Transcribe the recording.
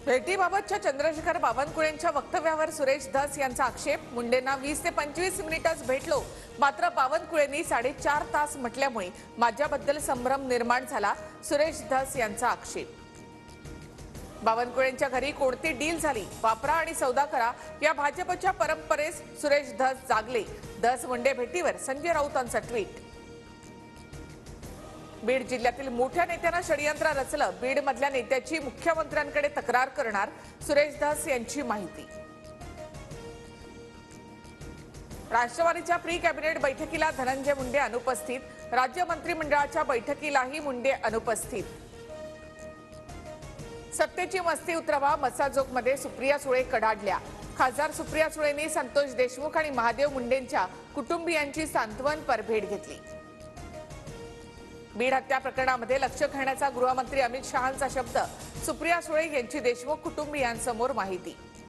भेटीबाबतच्या चंद्रशेखर बावनकुळेंच्या वक्तव्यावर सुरेश धस यांचा आक्षेप। मुंडेंना 20 ते 25 मिनिटच भेटलो, मात्र बावनकुळेंनी 4.5 तास म्हटल्यामुळे माझ्याबद्दल संभ्रम निर्माण झाला। सुरेश धस यांचा आक्षेप। बावनकुळेंच्या घरी कोणती डील झाली, वापरा आणि सौदा करा या भाजपच्या परंपरेस सुरेश धस जागले। धस मुंडे भेटीवर संजय राऊतांचा ट्विट। बीड जिल्ह्यातील मोठ्या नेत्यांना षडयंत्र रचलं, बीड मधल्या नेत्याची मुख्यमंत्र्यांकडे तक्रार करणार, सुरेश धस यांची माहिती। राष्ट्रवादीच्या प्री कॅबिनेट बैठकीला धनंजय मुंडे अनुपस्थित, राज्य मंत्रिमंडळाच्या बैठकीलाही मुंडे अनुपस्थित। सत्तेची मस्ती उतरवा, मस्साजोगमध्ये सुप्रिया सुळे कडाडल्या। खासदार सुप्रिया सुळेंनी संतोष देशमुख आणि महादेव मुंडेंच्या कुटुंबियांची सांत्वनपर भेट घेतली। बीड हत्या प्रकरणामध्ये लक्ष घालण्याचा गृहमंत्री अमित शहांचा शब्द, सुप्रिया सुळे यांची देशमुख कुटुंबियांसमोर माहिती।